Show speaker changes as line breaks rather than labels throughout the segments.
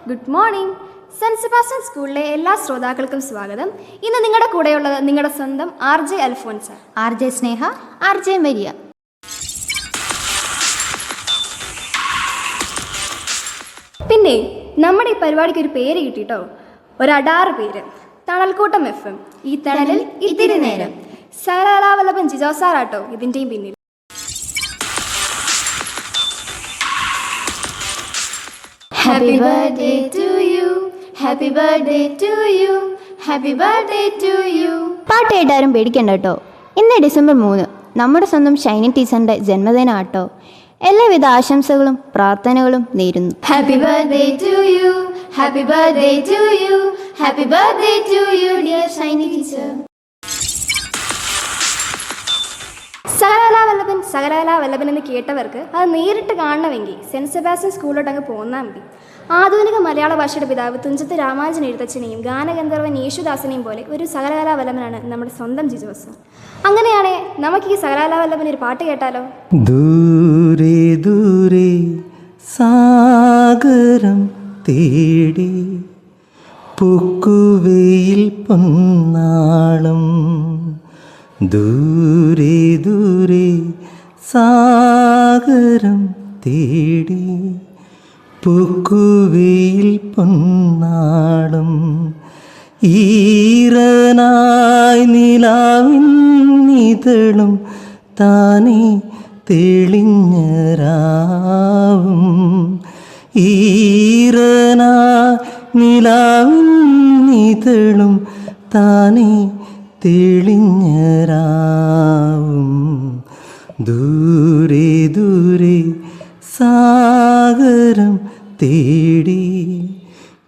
Good morning. Cent Sebastian സ്കൂളിലെ എല്ലാ ശ്രോതാക്കൾക്കും സ്വാഗതം. ഇന്ന് നിങ്ങളുടെ കൂടെയുള്ളത് നിങ്ങളുടെ സ്വന്തം RJ Alphonsa,
RJ Sneha, RJ Maria.
പിന്നെ നമ്മുടെ ഈ പരിപാടിക്ക് ഒരു പേര് കിട്ടിട്ടോ, ഒരു അടാറ് പേര്, തണൽക്കൂട്ടം FM. ഈ തണലിൽ ഇത്തിരി നേരം. സകലാവല്ലഭൻ ജിജോ സാറാട്ടോ ഇതിൻ്റെയും പിന്നിൽ.
Happy birthday to you, happy birthday to you, happy birthday to you. പാട്ട് കേട്ടാരും പേടിക്കണ്ട കേട്ടോ. ഇന്ന് ഡിസംബർ 3 നമ്മുടെ സ്വന്തം ഷൈനി ടീച്ചറിൻ്റെ ജന്മദിനം ആട്ടോ. എല്ലാവിധ ആശംസകളും പ്രാർത്ഥനകളും നേരുന്നു.
Happy birthday to you, happy birthday to you, happy birthday to you dear Shiny teacher. സകലാവല്ലഭൻ എന്ന് കേട്ടവർക്ക് അത് നേരിട്ട് കാണണമെങ്കിൽ സെൻറ്റ് സെബാസ്റ്റ്യൻ സ്കൂളിലോട്ട് അങ്ങ് പോന്നാൽ മതി. ആധുനിക മലയാള ഭാഷയുടെ പിതാവ് തുഞ്ചത്ത് രാമാനുജൻ എഴുത്തച്ഛനെയും ഗാനഗന്ധർവൻ യേശുദാസിനെയും പോലെ ഒരു സകലകലാവല്ലഭനാണ് നമ്മുടെ സ്വന്തം ജിജോസ്. അങ്ങനെയാണേ നമുക്ക് ഈ സകലകലാവല്ലഭന് ഒരു പാട്ട് കേട്ടാലോ?
ദൂരെ ദൂരെ സാഗരം തേടി പൂക്കുവയിൽ പൊന്നാളം, ദൂരെ ദൂരെ സാഗരം തേടി പൂക്കുവയിൽ പൊന്നാളം, ഈറനായി നിലാവിൻ നിതളും താനേ തെളിഞ്ഞ രാവും, ഈറനായി നിലാവിൻ നിതളും താനേ തെളിഞ്ഞ രാവും, ദൂരെ ദൂരെ സാഗരം തേടി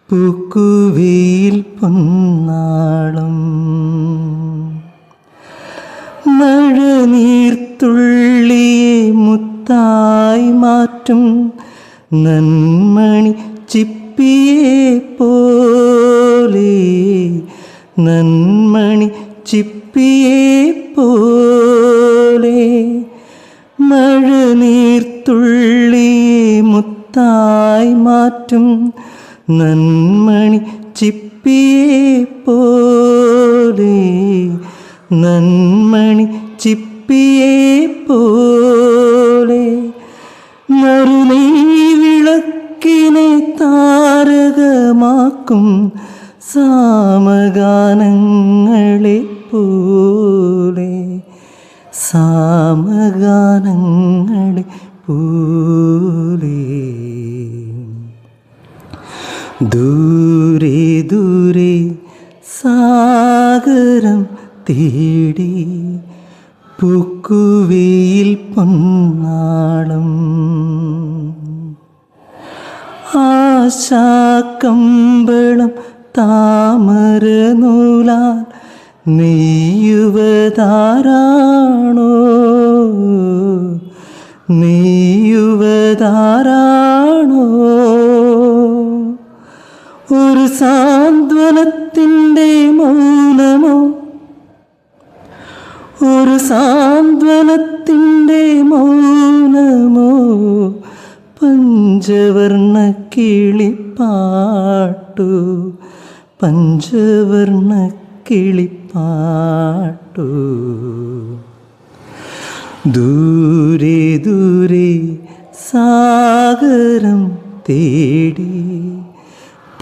പൂക്കുവയിൽ പൊന്നാളം, മഴനീർത്തുള്ളിയെ മുത്തായി മാറ്റും നന്മണി ചിപ്പിയെ പോലെ, നന്മണി ചിപ്പിയെ പോലെ, മഴനീർത്തുള്ളിയെ മുത്തായി മാറ്റും നന്മണി ചിപ്പിയെ പോലെ, നന്മണി ചിപ്പിയെ പോലെ, നറുനീ വിളക്കിനെ താരകമാക്കും സാമഗാനങ്ങളെ പോലെ, സാമഗാനങ്ങളെ പോലെ, ദൂരെ ദൂരെ സാഗരം തേടി പൂക്കുവയിൽ പൊന്നാളം, ആശാക്കമ്പളം താമര നൂലാൽ നെയ്യുവതാരാണോ, നെയ്യുവതാരാണോ, ഒരു സാന്ത്വനത്തിൻ്റെ മൗനമോ, ഒരു സാന്ത്വനത്തിൻ്റെ മൗനമോ, പഞ്ചവർണ്ണ കിളിപ്പാട്ടു, പഞ്ചവർണ്ണ കിളിപ്പാട്ടു, ദൂരെ ദൂരെ സാഗരം തേടി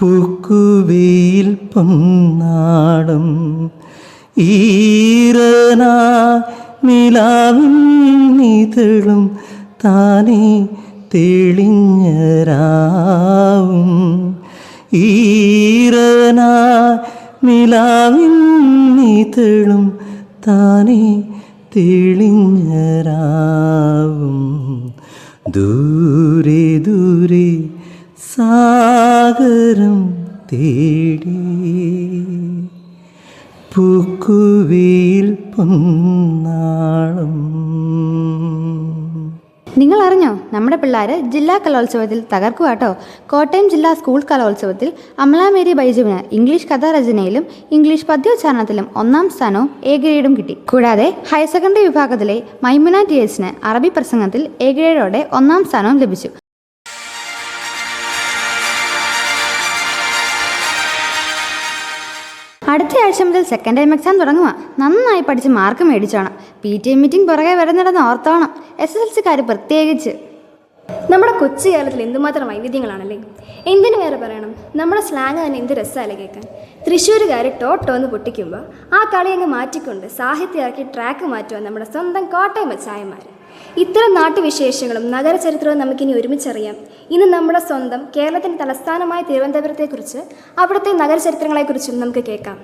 പൂക്കുവയിൽ പൊന്നാളം, ഈറനാ നിലാവിൻ നിതളും താനേ തെളിഞ്ഞ രാവും, ഈറനാ നിലാവിൻ നിതളും താനേ തെളിഞ്ഞ രാവും, ദൂരെ ദൂരെ സാഗരം തേടി പൂക്കുവയിൽ പൊന്നാളം.
നിങ്ങൾ അറിഞ്ഞോ, നമ്മുടെ പിള്ളേർ ജില്ലാ കലോത്സവത്തിൽ തകർക്കുവാട്ടോ. കോട്ടയം ജില്ലാ സ്കൂൾ കലോത്സവത്തിൽ അമല മേരി ബൈജുവിന് ഇംഗ്ലീഷ് കഥാരചനയിലും ഇംഗ്ലീഷ് പദ്യോച്ചാരണത്തിലും 1ാം സ്ഥാനവും A ഗ്രേഡും കിട്ടി. കൂടാതെ ഹയർ സെക്കൻഡറി വിഭാഗത്തിലെ മൈമുന TS അറബി പ്രസംഗത്തിൽ A ഗ്രേഡോടെ 1ാം സ്ഥാനവും ലഭിച്ചു. അടുത്ത ആഴ്ച മുതൽ സെക്കൻഡ് ടൈം എക്സാം തുടങ്ങുക. നന്നായി പഠിച്ച് മാർക്ക് മേടിച്ചോണം. PTA മീറ്റിംഗ് പുറകെ വരുന്നിടന്ന് ഓർത്തോണം. SSLC-ക്കാർ പ്രത്യേകിച്ച്.
നമ്മുടെ കൊച്ചു കേരളത്തിൽ എന്തുമാത്രം വൈവിധ്യങ്ങളാണല്ലേ. എന്തിനു വേറെ പറയണം, നമ്മുടെ സ്ലാങ് തന്നെ എന്ത് രസമല്ലേ കേൾക്കാൻ. തൃശ്ശൂരുകാർ ടോട്ടോ എന്ന് പൊട്ടിക്കുമ്പോൾ ആ കളി അങ്ങ് മാറ്റിക്കൊണ്ട് സാഹിത്യമാക്കി ട്രാക്ക് മാറ്റുവാൻ നമ്മുടെ സ്വന്തം കോട്ടയം ചായന്മാർ. ഇത്തരം നാട്ടുവിശേഷങ്ങളും നഗരചരിത്രവും നമുക്കിനി ഒരുമിച്ചറിയാം. ഇന്ന് നമ്മുടെ സ്വന്തം കേരളത്തിൻ്റെ തലസ്ഥാനമായ തിരുവനന്തപുരത്തെക്കുറിച്ച്, അവിടുത്തെ നഗരചരിത്രങ്ങളെക്കുറിച്ചും നമുക്ക് കേൾക്കാം.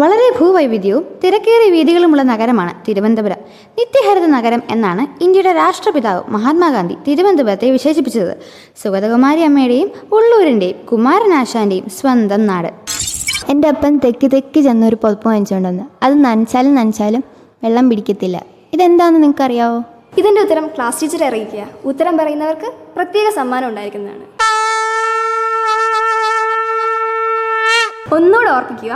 വളരെ ഭൂവൈവിധ്യവും തിരക്കേറിയ വീഥികളുമുള്ള നഗരമാണ് തിരുവനന്തപുരം. നിത്യഹരിത നഗരം എന്നാണ് ഇന്ത്യയുടെ രാഷ്ട്രപിതാവ് മഹാത്മാഗാന്ധി തിരുവനന്തപുരത്തെ വിശേഷിപ്പിച്ചത്. സുഗതകുമാരി അമ്മയുടെയും ഉള്ളൂരിൻ്റെയും കുമാരനാശാൻ്റെയും സ്വന്തം നാട്.
എൻ്റെ അപ്പൻ തെക്ക് ചെന്നൊരു പുതപ്പ് വാങ്ങിച്ചുകൊണ്ടുവന്ന് അത് നനച്ചാലും വെള്ളം പിടിക്കത്തില്ല. ഇതെന്താണെന്ന് നിങ്ങൾക്കറിയാവോ?
ഇതിൻ്റെ ഉത്തരം ക്ലാസ് ടീച്ചറെ അറിയിക്കുക. ഉത്തരം പറയുന്നവർക്ക് പ്രത്യേക സമ്മാനം ഉണ്ടായിരിക്കുന്നതാണ്. ഒന്നുകൂടെ ഓർപ്പിക്കുക,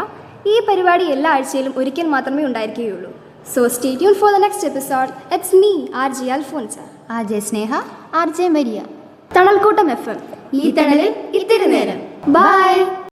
ഈ പരിപാടി എല്ലാ ആഴ്ചയിലും ഒരിക്കൽ മാത്രമേ ഉണ്ടായിരിക്കുകയുള്ളൂ. So stay tune for the next episode. It's me RJ Alphonsa,
RJ Sneha,
RJ Maria.
Thanalkoottam FM. ഈ തണലിൽ ഇത്തിരി നേരം. ബൈ.